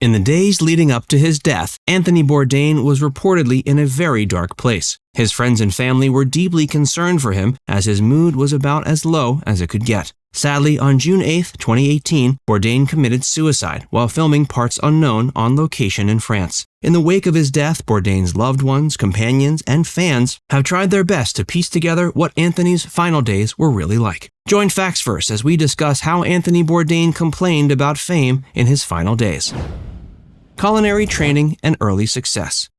In the days leading up to his death, Anthony Bourdain was reportedly in a very dark place. His friends and family were deeply concerned for him as his mood was about as low as it could get. Sadly, on June 8, 2018, Bourdain committed suicide while filming Parts Unknown on location in France. In the wake of his death, Bourdain's loved ones, companions, and fans have tried their best to piece together what Anthony's final days were really like. Join Facts First as we discuss how Anthony Bourdain complained about fame in his final days. Culinary training and early success.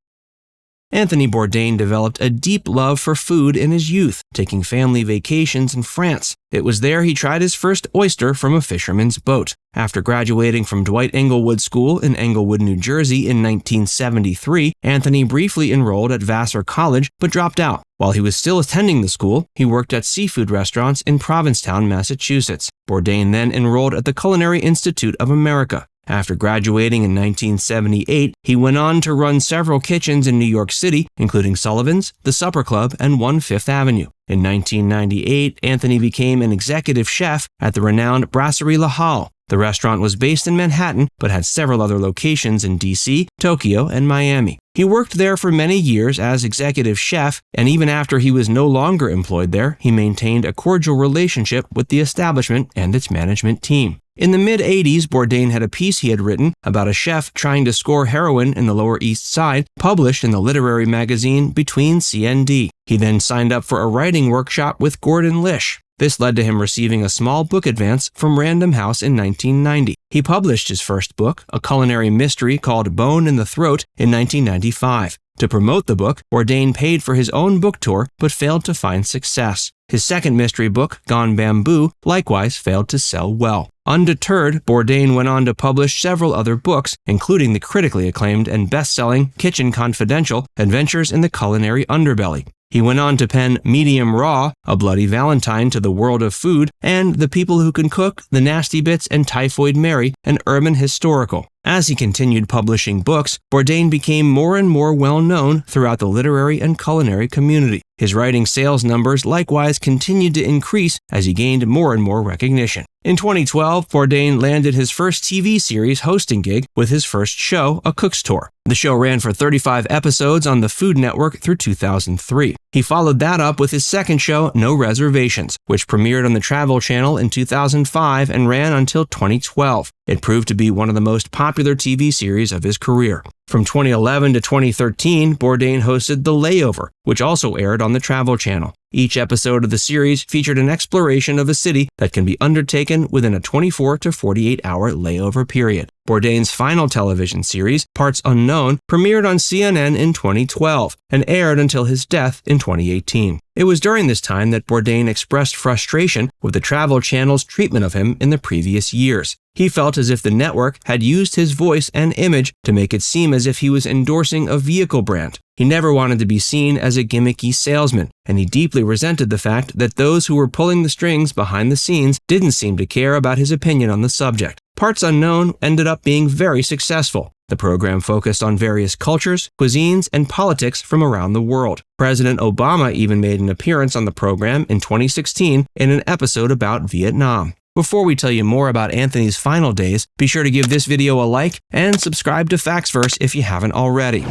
Anthony Bourdain developed a deep love for food in his youth, taking family vacations in France. It was there he tried his first oyster from a fisherman's boat. After graduating from Dwight Englewood School in Englewood, New Jersey in 1973, Anthony briefly enrolled at Vassar College but dropped out. While he was still attending the school, he worked at seafood restaurants in Provincetown, Massachusetts. Bourdain then enrolled at the Culinary Institute of America. After graduating in 1978, he went on to run several kitchens in New York City, including Sullivan's, the Supper Club, and 1 Fifth Avenue. In 1998, Anthony became an executive chef at the renowned Brasserie La Halle. The restaurant was based in Manhattan, but had several other locations in D.C., Tokyo, and Miami. He worked there for many years as executive chef, and even after he was no longer employed there, he maintained a cordial relationship with the establishment and its management team. In the mid-'80s, Bourdain had a piece he had written about a chef trying to score heroin in the Lower East Side, published in the literary magazine Between C and D. He then signed up for a writing workshop with Gordon Lish. This led to him receiving a small book advance from Random House in 1990. He published his first book, a culinary mystery called Bone in the Throat, in 1995. To promote the book, Bourdain paid for his own book tour but failed to find success. His second mystery book, Gone Bamboo, likewise failed to sell well. Undeterred, Bourdain went on to publish several other books, including the critically acclaimed and best-selling Kitchen Confidential, Adventures in the Culinary Underbelly. He went on to pen Medium Raw, A Bloody Valentine to the World of Food, and The People Who Can Cook, The Nasty Bits, and Typhoid Mary, an urban historical. As he continued publishing books, Bourdain became more and more well-known throughout the literary and culinary community. His writing sales numbers likewise continued to increase as he gained more and more recognition. In 2012, Bourdain landed his first TV series hosting gig with his first show, A Cook's Tour. The show ran for 35 episodes on the Food Network through 2003. He followed that up with his second show, No Reservations, which premiered on the Travel Channel in 2005 and ran until 2012. It proved to be one of the most popular TV series of his career. From 2011 to 2013, Bourdain hosted The Layover, which also aired on the Travel Channel. Each episode of the series featured an exploration of a city that can be undertaken within a 24 to 48-hour layover period. Bourdain's final television series, Parts Unknown, premiered on CNN in 2012 and aired until his death in 2018. It was during this time that Bourdain expressed frustration with the Travel Channel's treatment of him in the previous years. He felt as if the network had used his voice and image to make it seem as if he was endorsing a vehicle brand. He never wanted to be seen as a gimmicky salesman, and he deeply resented the fact that those who were pulling the strings behind the scenes didn't seem to care about his opinion on the subject. Parts Unknown ended up being very successful. The program focused on various cultures, cuisines, and politics from around the world. President Obama even made an appearance on the program in 2016 in an episode about Vietnam. Before we tell you more about Anthony's final days, be sure to give this video a like and subscribe to Facts First if you haven't already.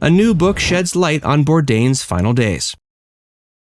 A new book sheds light on Bourdain's final days.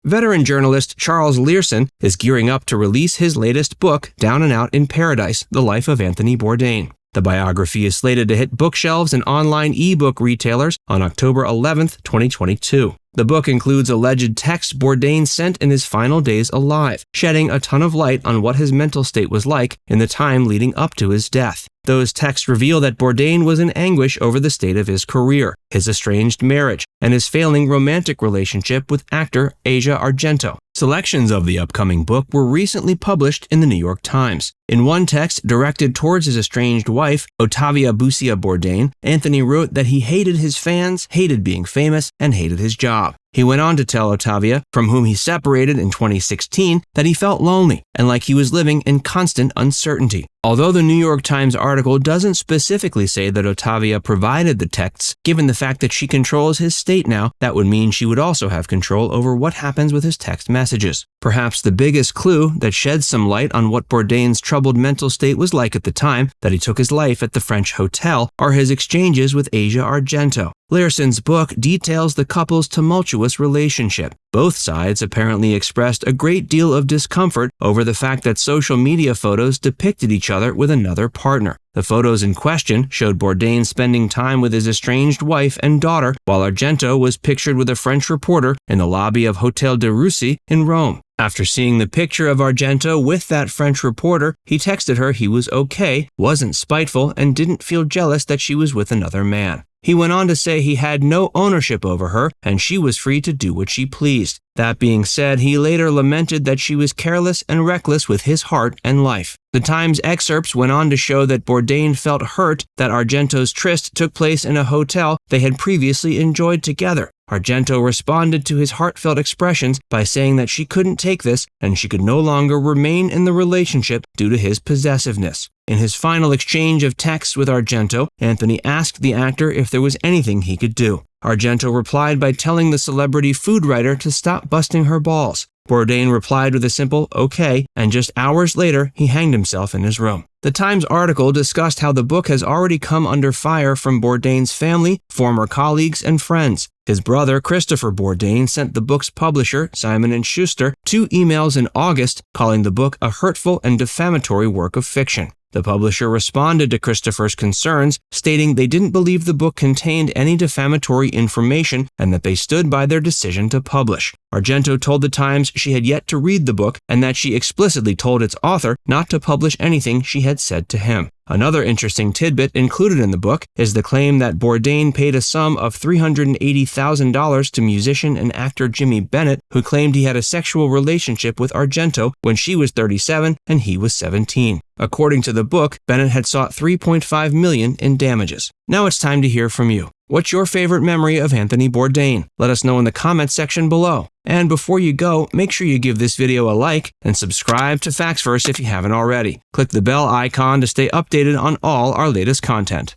Veteran journalist Charles Learson is gearing up to release his latest book, Down and Out in Paradise: The Life of Anthony Bourdain. The biography is slated to hit bookshelves and online ebook retailers on October 11, 2022. The book includes alleged texts Bourdain sent in his final days alive, shedding a ton of light on what his mental state was like in the time leading up to his death. Those texts reveal that Bourdain was in anguish over the state of his career, his estranged marriage, and his failing romantic relationship with actor Asia Argento. Selections of the upcoming book were recently published in the New York Times. In one text directed towards his estranged wife, Ottavia Busia Bourdain, Anthony wrote that he hated his fans, hated being famous, and hated his job. He went on to tell Ottavia, from whom he separated in 2016, that he felt lonely and like he was living in constant uncertainty. Although the New York Times article doesn't specifically say that Ottavia provided the texts, given the fact that she controls his state now, that would mean she would also have control over what happens with his text messages. messages. Perhaps the biggest clue that sheds some light on what Bourdain's troubled mental state was like at the time that he took his life at the French hotel are his exchanges with Asia Argento. Learson's book details the couple's tumultuous relationship. Both sides apparently expressed a great deal of discomfort over the fact that social media photos depicted each other with another partner. The photos in question showed Bourdain spending time with his estranged wife and daughter, while Argento was pictured with a French reporter in the lobby of Hotel de Russie in Rome. After seeing the picture of Argento with that French reporter, he texted her he was okay, wasn't spiteful, and didn't feel jealous that she was with another man. He went on to say he had no ownership over her and she was free to do what she pleased. That being said, he later lamented that she was careless and reckless with his heart and life. The Times excerpts went on to show that Bourdain felt hurt that Argento's tryst took place in a hotel they had previously enjoyed together. Argento responded to his heartfelt expressions by saying that she couldn't take this and she could no longer remain in the relationship due to his possessiveness. In his final exchange of texts with Argento, Anthony asked the actor if there was anything he could do. Argento replied by telling the celebrity food writer to stop busting her balls. Bourdain replied with a simple "okay," and just hours later, he hanged himself in his room. The Times article discussed how the book has already come under fire from Bourdain's family, former colleagues, and friends. His brother, Christopher Bourdain, sent the book's publisher, Simon & Schuster, 2 emails in August calling the book a hurtful and defamatory work of fiction. The publisher responded to Christopher's concerns, stating they didn't believe the book contained any defamatory information and that they stood by their decision to publish. Argento told the Times she had yet to read the book and that she explicitly told its author not to publish anything she had said to him. Another interesting tidbit included in the book is the claim that Bourdain paid a sum of $380,000 to musician and actor Jimmy Bennett, who claimed he had a sexual relationship with Argento when she was 37 and he was 17. According to the book, Bennett had sought $3.5 million in damages. Now it's time to hear from you. What's your favorite memory of Anthony Bourdain? Let us know in the comments section below. And before you go, make sure you give this video a like and subscribe to FactsVerse if you haven't already. Click the bell icon to stay updated on all our latest content.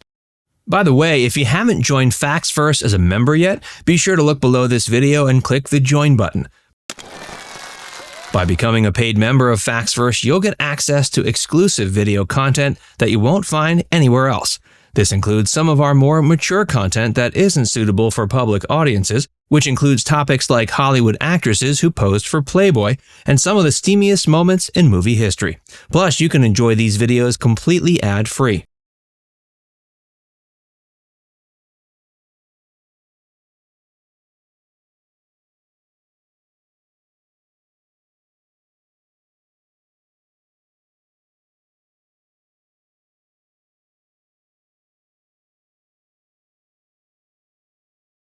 By the way, if you haven't joined FactsVerse as a member yet, be sure to look below this video and click the join button. By becoming a paid member of FactsVerse, you'll get access to exclusive video content that you won't find anywhere else. This includes some of our more mature content that isn't suitable for public audiences, which includes topics like Hollywood actresses who posed for Playboy and some of the steamiest moments in movie history. Plus, you can enjoy these videos completely ad-free.